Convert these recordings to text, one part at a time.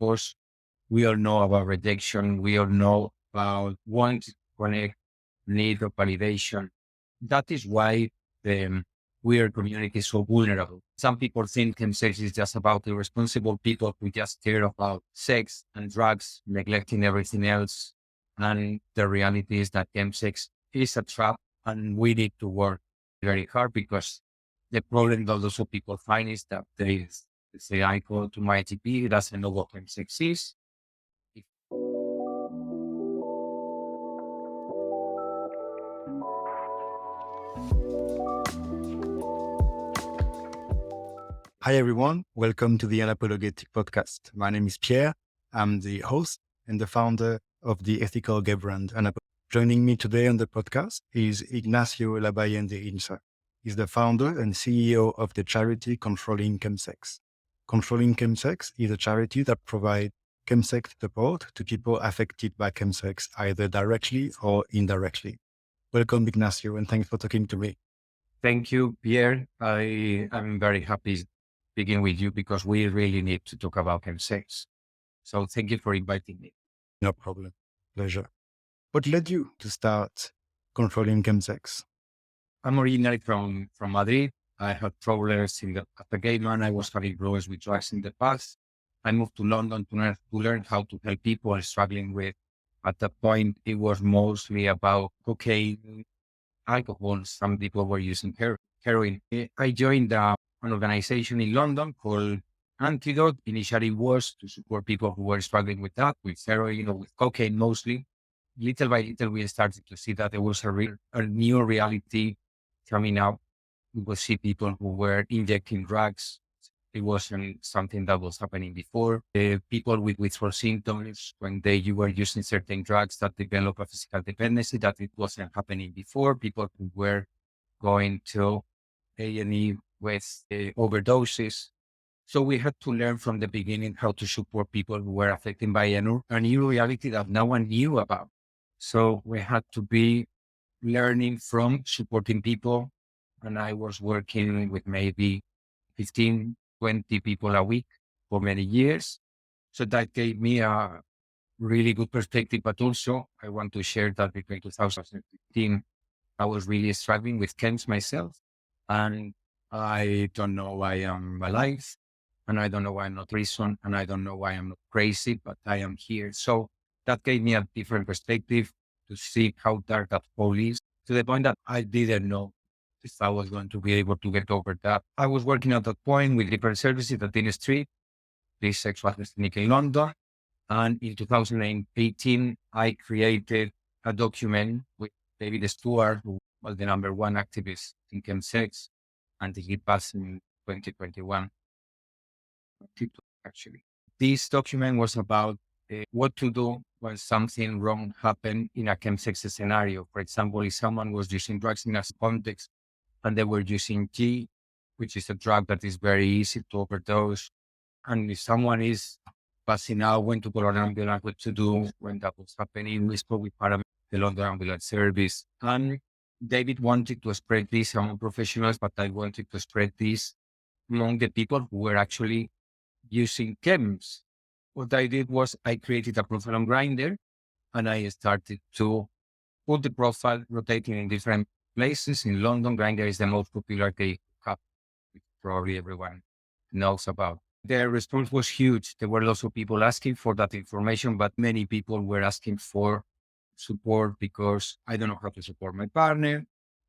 course, we all know about rejection. We all know about want to connect, need of validation. That is why the queer community is so vulnerable. Some people think chemsex is just about irresponsible people who just care about sex and drugs, neglecting everything else. And the reality is that chemsex is a trap, and we need to work very hard, because the problem that also people find is that they say, I go to my GP, he doesn't know what chemsex is. Hi, everyone. Welcome to the Unapologetic Podcast. My name is Pierre. I'm the host and the founder of the ethical gay brand Unapologetic. Joining me today on the podcast is Ignacio Labayen de Inza. He's the founder and CEO of the charity Controlling Chemsex. Controlling Chemsex is a charity that provides chemsex support to people affected by chemsex, either directly or indirectly. Welcome, Ignacio, and thanks for talking to me. Thank you, Pierre. I am very happy speaking with you, because we really need to talk about chemsex. So thank you for inviting me. No problem. Pleasure. What led you to start Controlling Chemsex? I'm originally from Madrid. I had problems as a gay man. I was having problems with drugs in the past. I moved to London to learn how to help people struggling with. At that point, it was mostly about cocaine, alcohol. Some people were using heroin. I joined an organization in London called Antidote. Initially was to support people who were struggling with that, with heroin or with cocaine mostly. Little by little, we started to see that there was a new reality coming up. We would see people who were injecting drugs. It wasn't something that was happening before. People with withdrawal symptoms, when you were using certain drugs that develop a physical dependency, that it wasn't happening before. People who were going to A&E with overdoses. So we had to learn from the beginning how to support people who were affected by a new reality that no one knew about. So we had to be learning from supporting people. And I was working with maybe 15, 20 people a week for many years. So that gave me a really good perspective. But also, I want to share that between 2015, I was really struggling with chems myself. And I don't know why I'm alive. And I don't know why I'm not prison. And I don't know why I'm not crazy, but I am here. So that gave me a different perspective to see how dark that hole is, to the point that I didn't know if I was going to be able to get over that. I was working at that point with different services at Dean Street, this sexual clinic in London. And in 2018, I created a document with David Stewart, who was the number one activist in chemsex, and he passed in 2021. Actually, this document was about what to do when something wrong happened in a chemsex scenario. For example, if someone was using drugs in a context and they were using G, which is a drug that is very easy to overdose. And if someone is passing out, when to call an ambulance, what to do when that was happening. We spoke with the London Ambulance Service. And David wanted to spread this among professionals, but I wanted to spread this among the people who were actually using chems. What I did was I created a profile on Grindr, and I started to put the profile rotating in different places. In London, Grindr is the most popular gay hub, which probably everyone knows about. The response was huge. There were lots of people asking for that information, but many people were asking for support because I don't know how to support my partner,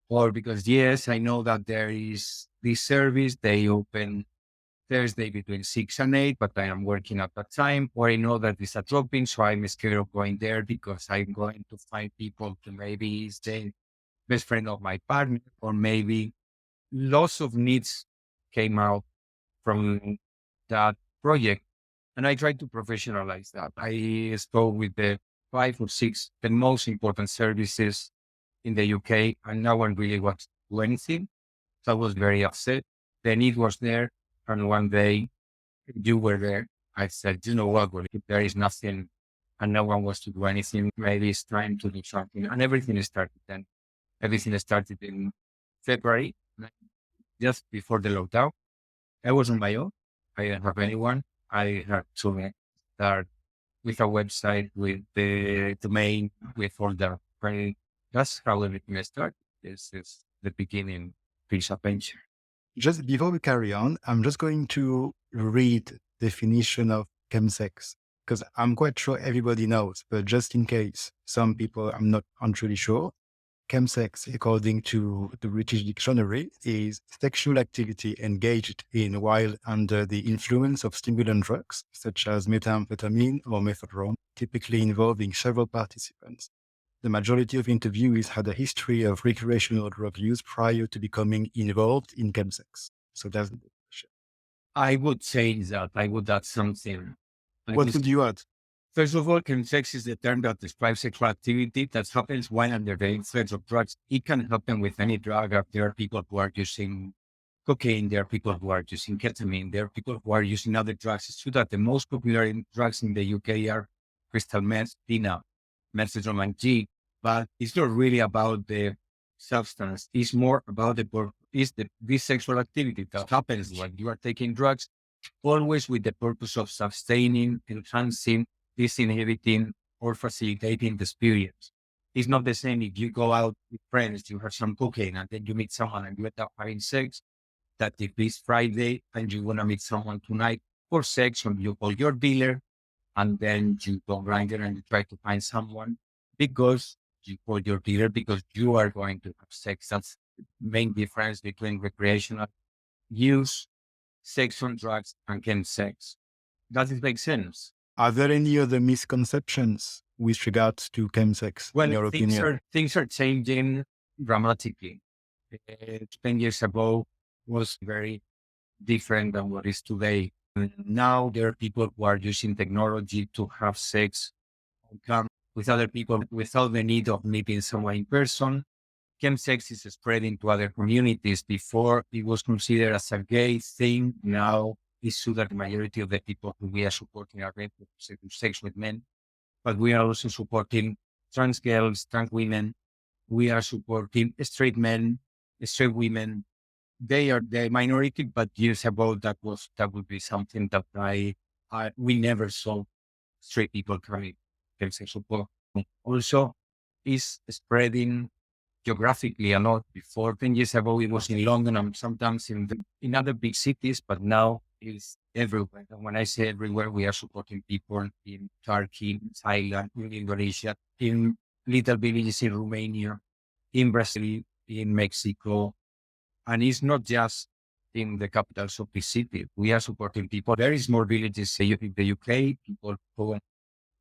or because, yes, I know that there is this service. They open Thursday between 6 and 8, but I am working at that time, or I know that it's a drop-in, so I'm scared of going there because I'm going to find people to maybe stay best friend of my partner, or maybe lots of needs came out from that project. And I tried to professionalize that. I spoke with the 5 or 6, the most important services in the UK, and no one really wants to do anything. So I was very upset. The need was there. And one day you were there. I said, you know what, well, if there is nothing and no one wants to do anything, maybe it's time to do something. And everything started then. Everything started in February, just before the lockdown. I was on my own. I didn't have anyone. I had to start with a website, with the domain, with all the credit. That's how everything started. This is the beginning, piece of venture. Just before we carry on, I'm just going to read definition of chemsex because I'm quite sure everybody knows, but just in case some people aren't really sure. Chemsex, according to the British Dictionary, is sexual activity engaged in while under the influence of stimulant drugs such as methamphetamine or methadone, typically involving several participants. The majority of interviewees had a history of recreational drug use prior to becoming involved in chemsex. So that's the definition. I would say that I would add something. What would you add? First of all, chemsex is the term that describes sexual activity that happens while under the influence of drugs. It can happen with any drug. There are people who are using cocaine. There are people who are using ketamine. There are people who are using other drugs. It's true that the most popular drugs in the UK are crystal meth, Tina, methadone, and G. But it's not really about the substance. It's more about this sexual activity that happens when you are taking drugs, always with the purpose of sustaining, enhancing, disinhibiting, or facilitating the experience. It's not the same if you go out with friends, you have some cocaine, and then you meet someone and you end up having sex. That if it's Friday and you want to meet someone tonight for sex, and you call your dealer, and then you go grinder and you try to find someone because you call your dealer because you are going to have sex. That's the main difference between recreational use, sex on drugs, and chemsex. Does it make sense? Are there any other misconceptions with regards to chemsex, in Well, your opinion? things are changing dramatically. 10 years ago was very different than what is today. And now there are people who are using technology to have sex and come with other people without the need of meeting someone in person. Chemsex is spreading to other communities. Before it was considered as a gay thing. Now it's true that the majority of the people who we are supporting are going to have sex with men, but we are also supporting trans girls, trans women. We are supporting straight men, straight women. They are the minority, but years ago that would be something that we never saw straight people coming chemsex support. Also, is spreading geographically a lot. Before 10 years ago, it was in London and sometimes in other big cities, but now it's everywhere. And when I say everywhere, we are supporting people in Turkey, in Thailand, in Indonesia, in little villages in Romania, in Brazil, in Mexico. And it's not just in the capitals of the city. We are supporting people. There is more villages in the UK, people who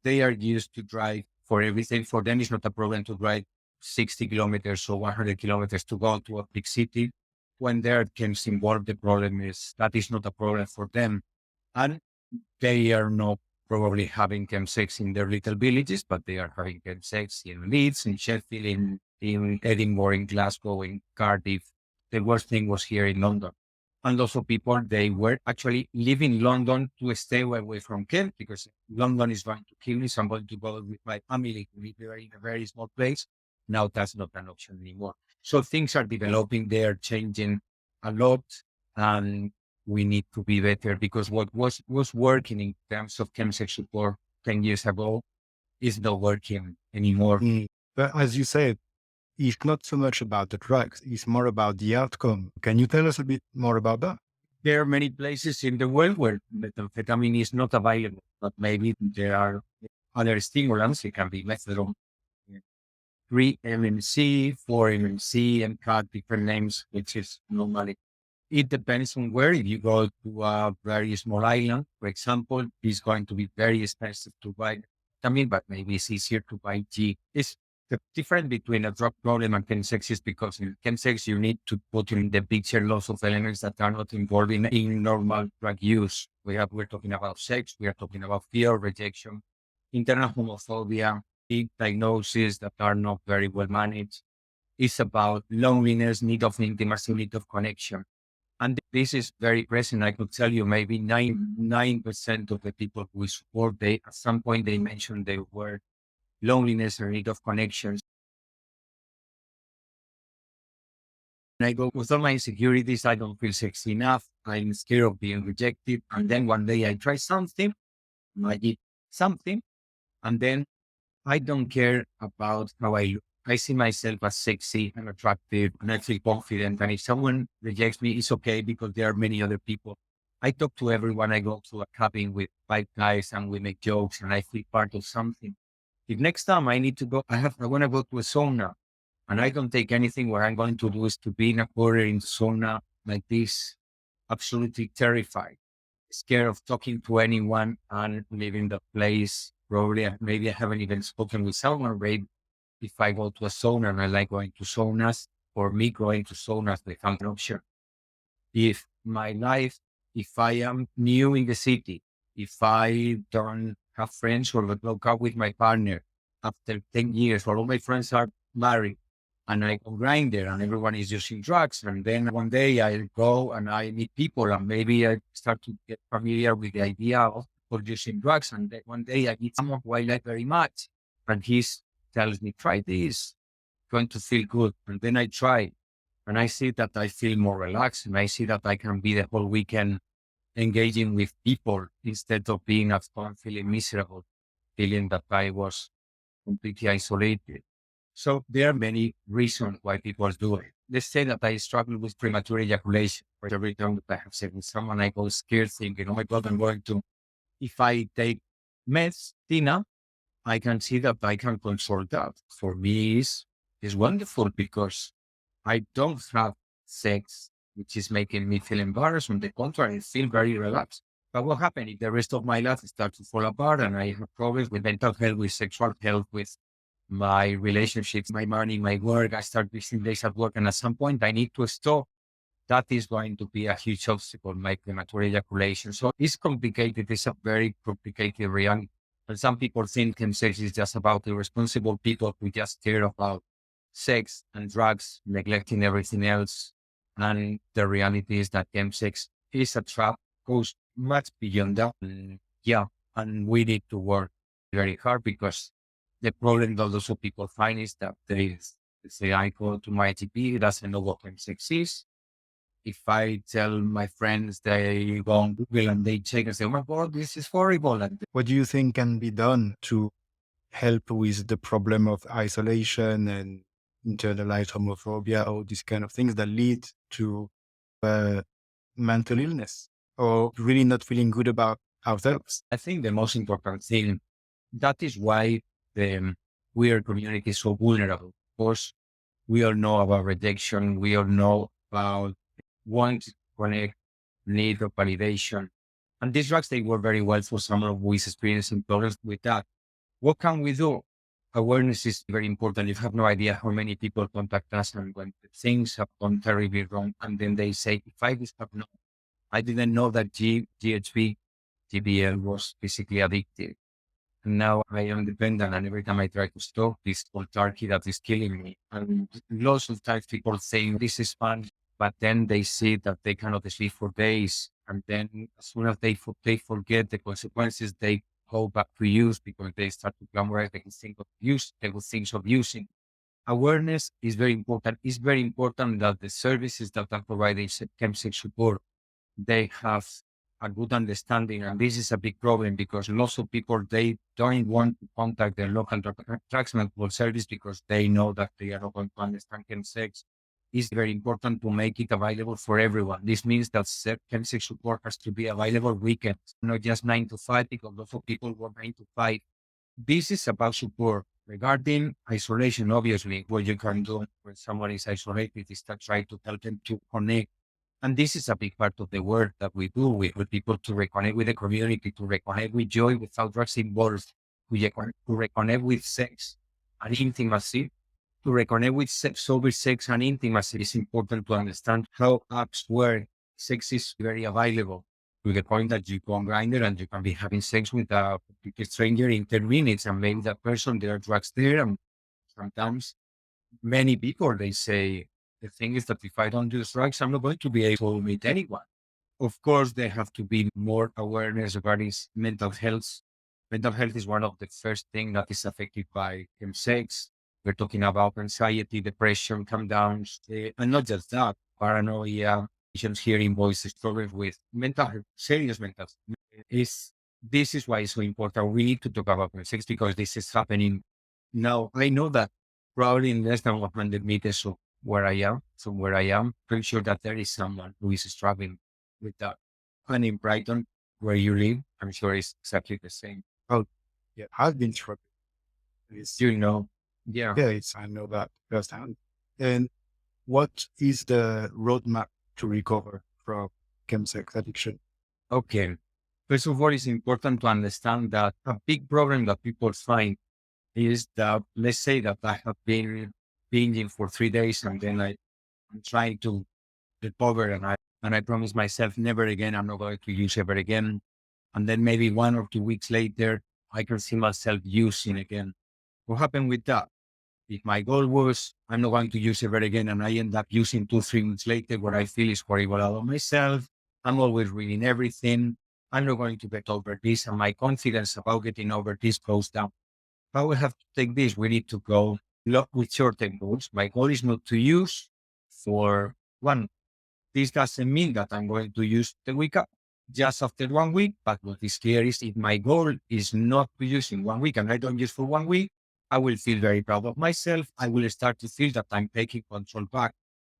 they are used to drive for everything. For them, it's not a problem to drive 60 kilometers or 100 kilometers to go to a big city. When there comes involved, the problem is that is not a problem for them. And they are not probably having chemsex in their little villages, but they are having chemsex in Leeds, in Sheffield, in Edinburgh, in Glasgow, in Cardiff. The worst thing was here in London. And lots of people, they were actually leaving London to stay away from Kent because London is going to kill me. So I'm going to go with my family to live there in a very small place. Now that's not an option anymore. So things are developing. They are changing a lot. And we need to be better because what was working in terms of chemsex support 10 years ago is not working anymore. But as you said, it's not so much about the drugs, it's more about the outcome. Can you tell us a bit more about that? There are many places in the world where methamphetamine is not available, but maybe there are other stimulants. It can be methadone, 3-MMC, 4-MMC, and cut different names, which is normally. It depends on where. If you go to a very small island, for example, it's going to be very expensive to buy ketamine, but maybe it's easier to buy G. It's the difference between a drug problem and chemsex is because in chemsex, you need to put in the picture lots of elements that are not involved in normal drug use. We're talking about sex, we are talking about fear, rejection, internal homophobia, diagnoses that are not very well managed. It's about loneliness, need of intimacy, need of connection. And this is very present. I could tell you maybe 9% of the people we support, at some point they mentioned they were loneliness or need of connections. And I go, with all my insecurities, I don't feel sexy enough. I'm scared of being rejected. And then one day I try something, I did something. And then I don't care about how I look. I see myself as sexy and attractive and I feel confident. And if someone rejects me, it's okay because there are many other people. I talk to everyone. I go to a cabin with five guys and we make jokes and I feel part of something. If next time I need to go, I want to go to a sauna and I don't take anything. What I'm going to do is to be in a corner in the sauna like this, absolutely terrified, scared of talking to anyone and leaving the place. Probably, maybe I haven't even spoken with someone. Right? If I go to a sauna and I like going to saunas, for me, going to saunas becomes an option. If my life, if I am new in the city, if I don't have friends or broke up with my partner after 10 years, or all my friends are married and I go grinder and everyone is using drugs. And then one day I go and I meet people and maybe I start to get familiar with the idea of people using drugs. And then one day I meet someone who I like very much and he tells me, try this, going to feel good. And then I try and I see that I feel more relaxed and I see that I can be the whole weekend engaging with people instead of being at home feeling miserable, feeling that I was completely isolated. So there are many reasons why people do it. Let's say that I struggle with premature ejaculation. For every time that I have sex with someone, I go scared thinking, oh my God, I'm going to, if I take meds, Tina, I can see that I can control that. For me, is wonderful because I don't have sex, which is making me feel embarrassed. On the contrary, I feel very relaxed. But what happened if the rest of my life starts to fall apart and I have problems with mental health, with sexual health, with my relationships, my money, my work, I start missing days at work. And at some point I need to stop. That is going to be a huge obstacle, my premature ejaculation. So it's complicated. It's a very complicated reality. And some people think sex is just about irresponsible people who just care about sex and drugs, neglecting everything else. And the reality is that sex is a trap, goes much beyond that. And yeah, and we need to work very hard because the problem that also people find is that they say, I go to my GP, doesn't know what sex is. If I tell my friends, they go on Google and they check and say, oh my God, this is horrible. And What do you think can be done to help with the problem of isolation and internalized homophobia or these kind of things that lead to mental illness or really not feeling good about ourselves? I think the most important thing, that is why the queer community is so vulnerable. Of course, we all know about rejection. We all know about want to connect, need of validation. And these drugs, they work very well for someone who is experiencing problems with that. What can we do? Awareness is very important. You have no idea how many people contact us and when things have gone terribly wrong. And then they say, if I just have known, I didn't know that GHB, GBL was physically addictive. And now I am dependent, and every time I try to stop this cold turkey that is killing me. And lots of times people say this is fun, but then they see that they cannot sleep for days. And then as soon as they forget the consequences, they go back to use because they start to glamorize the thing of use, the good things of using. Awareness is very important. It's very important that the services that are providing chemsex support, they have a good understanding. And this is a big problem because lots of people, they don't want to contact their local drugs medical service because they know that they are not going to understand chemsex. It's very important to make it available for everyone. This means that chemsex support has to be available weekends, not just 9 to 5, because lots of people work 9 to 5. This is about support. Regarding isolation, obviously, what you can do when someone is isolated is to try to help them to connect. And this is a big part of the work that we do with people to reconnect with the community, to reconnect with joy without drugs involved, to reconnect with sex and intimacy, to reconnect with sober sex and intimacy. It's important to understand how apps work. Sex is very available to the point that you go on Grindr and you can be having sex with a complete stranger in 10 minutes and maybe that person, there are drugs there. And sometimes many people, they say, the thing is that if I don't do drugs, I'm not going to be able to meet anyone. Of course, there have to be more awareness regarding mental health. Mental health is one of the first things that is affected by sex. We're talking about anxiety, depression, calm downs, and not just that, paranoia, patients hearing voices, problems with mental health, serious mental health. this is why it's so important. We need to talk about sex because this is happening now. I know that probably in less than 100 meters of where I am, from where I am, pretty sure that there is someone who is struggling with that. And in Brighton, where you live, I'm sure it's exactly the same. Oh, yeah, I've been struggling. It's, You know, yeah. yeah, I know that firsthand. And what is the roadmap to recover from chemsex addiction? Okay. First of all, it's important to understand that a big problem that people find is that, let's say that I have been binging for 3 days and then I'm trying to recover and I promise myself never again, I'm not going to use ever again. And then maybe 1 or 2 weeks later, I can see myself using again. What happened with that? If my goal was I'm not going to use ever again and I end up using 2, 3 months later, what I feel is horrible about myself. I'm always reading everything. I'm not going to get over this. And my confidence about getting over this goes down. How we have to take this? We need to go with short-term goals. My goal is not to use for 1. This doesn't mean that I'm going to use the week up just after 1 week. But what is clear is if my goal is not to use in 1 week and I don't use for 1 week, I will feel very proud of myself. I will start to feel that I'm taking control back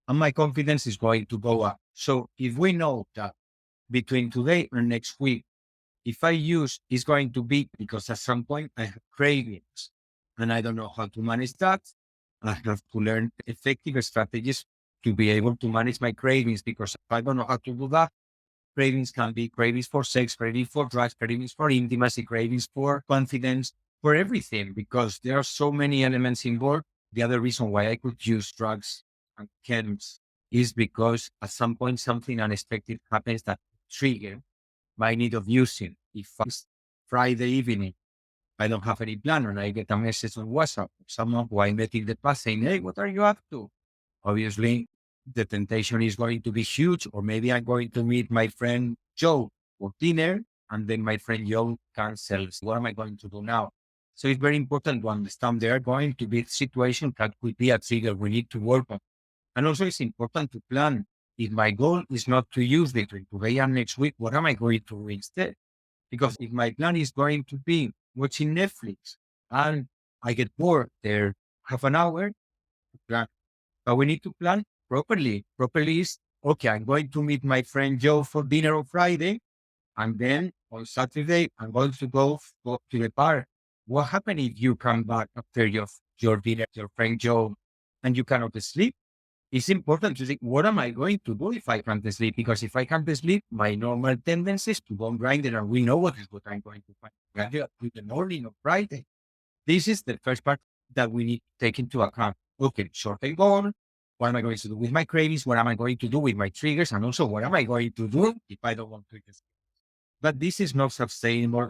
and my confidence is going to go up. So if we know that between today and next week, if I use, it's going to be because at some point I have cravings and I don't know how to manage that. I have to learn effective strategies to be able to manage my cravings because if I don't know how to do that, cravings can be cravings for sex, cravings for drugs, cravings for intimacy, cravings for confidence, for everything, because there are so many elements involved. The other reason why I could use drugs and chems is because at some point something unexpected happens that trigger my need of using. If it's Friday evening, I don't have any plan and I get a message on WhatsApp from someone who I met in the past saying, hey, what are you up to? Obviously, the temptation is going to be huge, or maybe I'm going to meet my friend Joe for dinner, and then my friend Joe cancels. What am I going to do now? So it's very important to understand there are going to be situations that could be a trigger we need to work on. And also it's important to plan. If my goal is not to use the drink today and next week, what am I going to do instead? Because if my plan is going to be watching Netflix and I get bored there half an hour, plan. But we need to plan properly. Properly is, okay, I'm going to meet my friend Joe for dinner on Friday. And then on Saturday, I'm going to go to the park. What happens if you come back after your dinner, your friend Joe, and you cannot sleep? It's important to think, what am I going to do if I can't sleep? Because if I can't sleep, my normal tendency is to go on Grindr, and we know what I'm going to find. Grindr in the morning of Friday. This is the first part that we need to take into account. Okay, short-term goal. What am I going to do with my cravings? What am I going to do with my triggers? And also, what am I going to do if I don't want to use? But this is not sustainable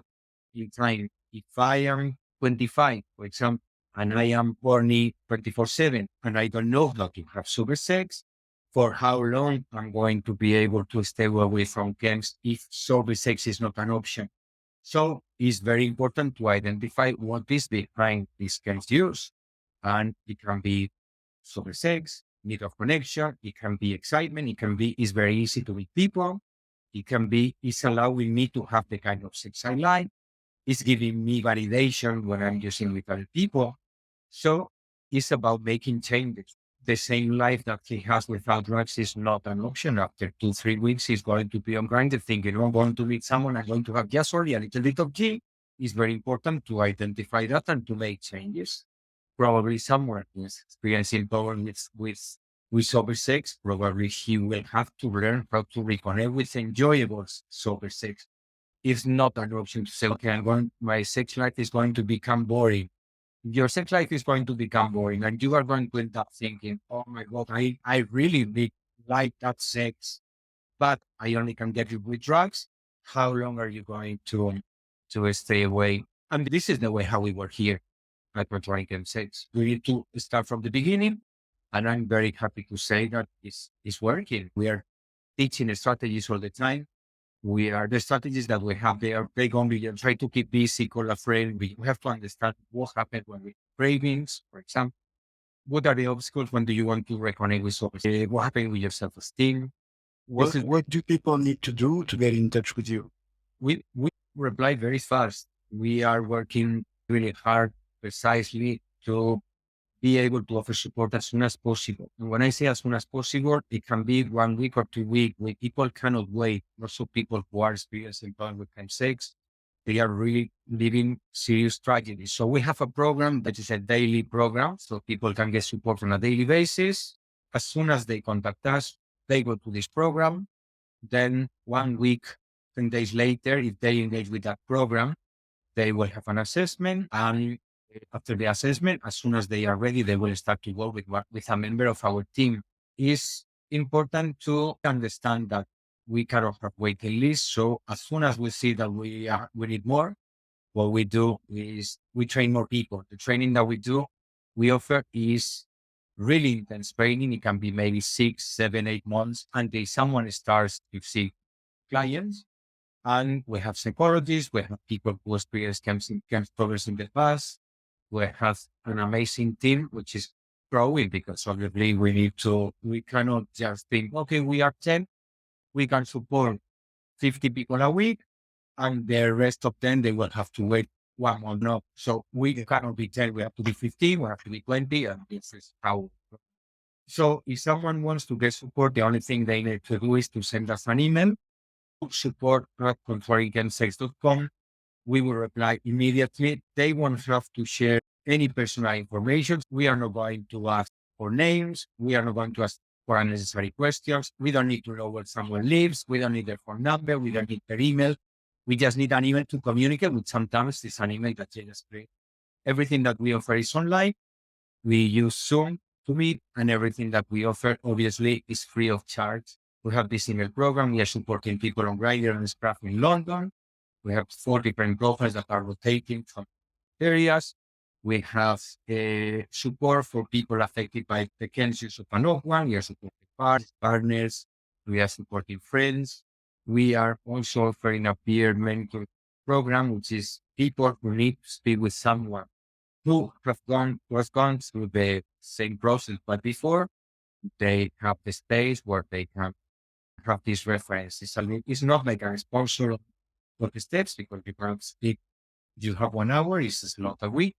in time. If I am 25, for example, and I am horny 24/7, and I don't know how to have super sex, for how long I'm going to be able to stay away from games if sober sex is not an option. So it's very important to identify what is behind these games use. And it can be sober sex, need of connection, it can be excitement, it's very easy to meet people. It can be, it's allowing me to have the kind of sex I like. It's giving me validation when I'm using with other people. So it's about making changes. The same life that he has without drugs is not an option. After 2, 3 weeks, he's going to be on Grindr thinking, I'm going to meet someone, I'm going to have just only a little bit of G. It's very important to identify that and to make changes. Probably someone who's experiencing power with sober sex, probably he will have to learn how to reconnect with enjoyable sober sex. It's not an option to say, okay, my sex life is going to become boring. Your sex life is going to become boring and you are going to end up thinking, oh my God, I really like that sex, but I only can get it with drugs. How long are you going to stay away? And this is the way how we work here at Controlling Chemsex. We need to start from the beginning. And I'm very happy to say that it's working. We are teaching strategies all the time. The strategies that we have, they are big only try to keep busy, call a friend. We have to understand what happened when we cravings, for example. What are the obstacles when do you want to reconnect with someone? What happened with your self-esteem? This is What do people need to do to get in touch with you? reply very fast. We are working really hard precisely to be able to offer support as soon as possible. And when I say as soon as possible, it can be 1 week or 2 weeks. When people cannot wait. Also, people who are experienced in with chemsex, they are really living serious tragedies. So we have a program that is a daily program, so people can get support on a daily basis. As soon as they contact us, they go to this program. Then 1 week, 10 days later, if they engage with that program, they will have an assessment, and after the assessment, as soon as they are ready, they will start to work with a member of our team. It's important to understand that we cannot have waiting lists. So as soon as we see that we need more, what we do is we train more people. The training that we offer is really intense training. It can be maybe 6, 7, 8 months until someone starts to see clients. And we have psychologists, we have people who experience camps progress in the past. We have an amazing team, which is growing because obviously we cannot just think, okay, we are 10, we can support 50 people a week, and the rest of them, they will have to wait 1 month. No. So we cannot be 10, we have to be 15, we have to be 20, and this is how. So if someone wants to get support, the only thing they need to do is to send us an email, support@controllingchemsex.com. We will reply immediately. They won't have to share any personal information. We are not going to ask for names. We are not going to ask for unnecessary questions. We don't need to know where someone lives. We don't need their phone number. We don't need their email. We just need an email to communicate with. Sometimes it's an email that they just create. Everything that we offer is online. We use Zoom to meet, and everything that we offer obviously is free of charge. We have this email program. We are supporting people on Grindr and Scruff in London. We have 4 different profiles that are rotating from areas. We have support for people affected by the cancers of an loved one. We are supporting partners. We are supporting friends. We are also offering a peer mentor program, which is people who need to speak with someone who has gone through the same process, but before they have the space where they can have this reference. It's not like a sponsor of the steps, because you can speak. You have 1 hour, it's not a week.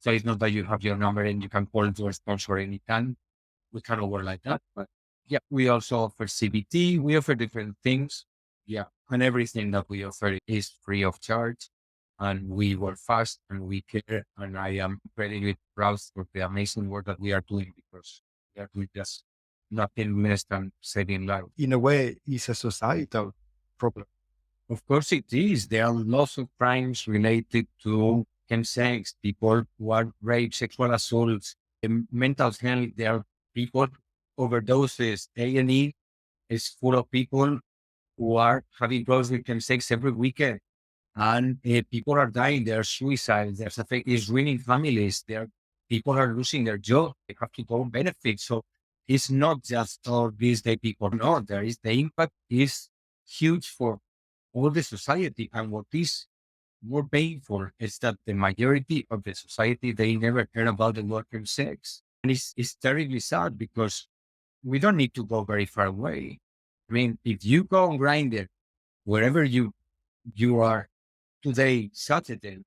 So it's not that you have your number and you can call to a sponsor anytime. We cannot work like that. But yeah, we also offer CBT. We offer different things. Yeah. And everything that we offer is free of charge. And we work fast and we care. And I am very proud of the amazing work that we are doing, because we are doing just nothing less than saving lives. In a way, it's a societal problem. Of course it is. There are lots of crimes related to chemsex, people who are raped, sexual assaults, mental health. There are people overdoses. A&E is full of people who are having problems with chemsex every weekend. And people are dying. There are suicides. There's effect is ruining families. People are losing their job. They have to go on benefits. So it's not just all these day people. No, the impact is huge for all the society. And what is more painful is that the majority of the society, they never heard about the word sex. And it's terribly sad, because we don't need to go very far away. I mean, if you go on Grindr, wherever you are today, Saturday,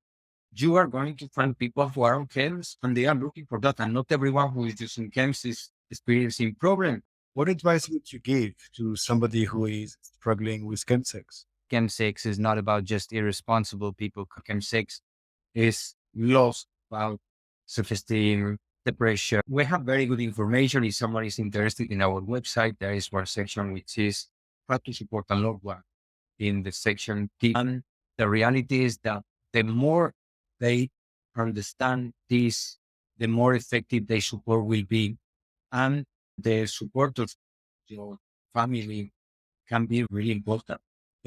you are going to find people who are on chems, and they are looking for that. And not everyone who is using chems is experiencing problem. What advice would you give to somebody who is struggling with chemsex? Chemsex is not about just irresponsible people. Chemsex is lost about self-esteem, depression. We have very good information. If someone is interested in our website, there is one section which is how to support a loved one. In the section T. And the reality is that the more they understand this, the more effective their support will be. And the support of your family can be really important.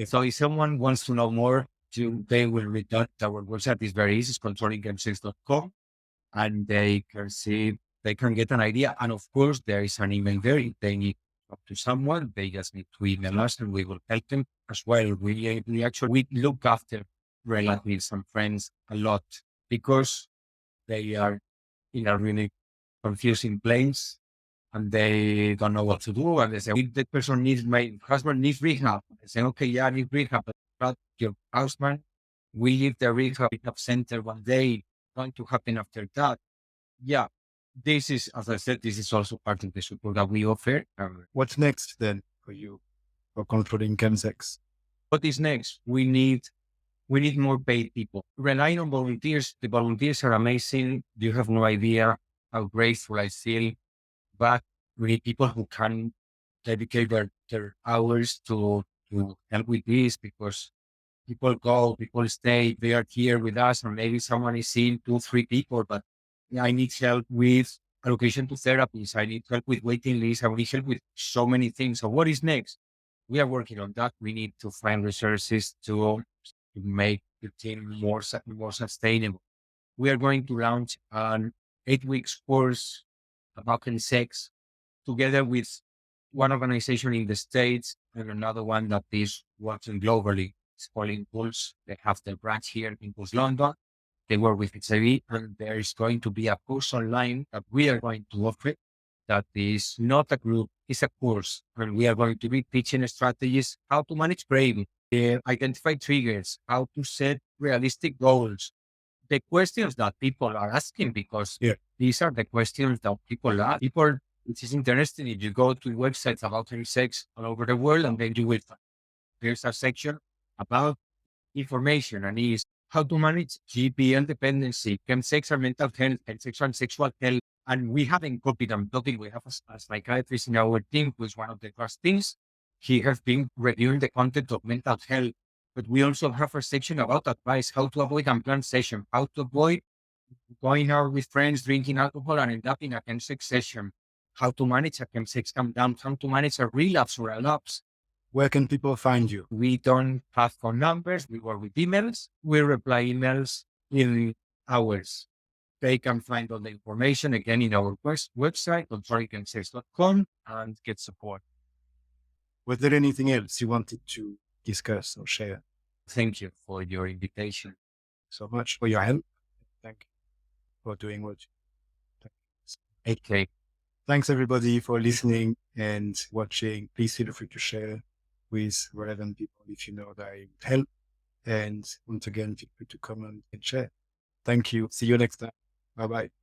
So if someone wants to know more, they will read that. Our website is very easy. It's controllingchemsex.com, and they can get an idea. And of course, there is an email there. If they need to talk to someone, they just need to email us and we will help them as well. We look after relatives and friends a lot, because they are in a really confusing place and they don't know what to do. And they say, if the person my husband needs rehab. I say, okay, yeah, I need rehab, but your husband We leave the rehab center one day, going to happen after that. Yeah, this is, as I said, this is also part of the support that we offer. What's next then for you for controlling chemsex? What is next? We need more paid people. Relying on volunteers. The volunteers are amazing. You have no idea how grateful I feel. But we need people who can dedicate their hours to help with this, because people go, people stay, they are here with us, and maybe someone is seeing two, three people, but I need help with allocation to therapies. I need help with waiting lists. I need help with so many things. So what is next? We are working on that. We need to find resources to make the team more sustainable. We are going to launch an 8 weeks course about sex together with one organization in the States and another one that is working globally. It's called Impulse. They have their branch here, Impulse London. They work with HIV, and there is going to be a course online that we are going to offer that is not a group, it's a course. And we are going to be teaching strategies, how to manage craving, identify triggers, how to set realistic goals, the questions that people are asking, because these are the questions that people ask. People, which is interesting, if you go to websites about sex all over the world, and then you will find there's a section about information, and is how to manage GPL dependency, chemsex and mental health, and sexual and sexual health. And we haven't copied and topic. We have a psychiatrist in our team who is one of the trustees. He has been reviewing the content of mental health, but we also have a section about advice, how to avoid unplanned session, how to avoid going out with friends, drinking alcohol, and end up in a chemsex session, how to manage a chemsex come down, how to manage a relapse or a lapse. Where can people find you? We don't have phone numbers. We work with emails. We reply emails in hours. They can find all the information again in our website, controllingchemsex.com, and get support. Was there anything else you wanted to discuss or share? Thank you for your invitation. So much for your help. Thank you for doing what you do. Okay. Thanks everybody for listening and watching. Please feel free to share with relevant people if you know that it would help. And once again, feel free to comment and share. Thank you. See you next time. Bye-bye.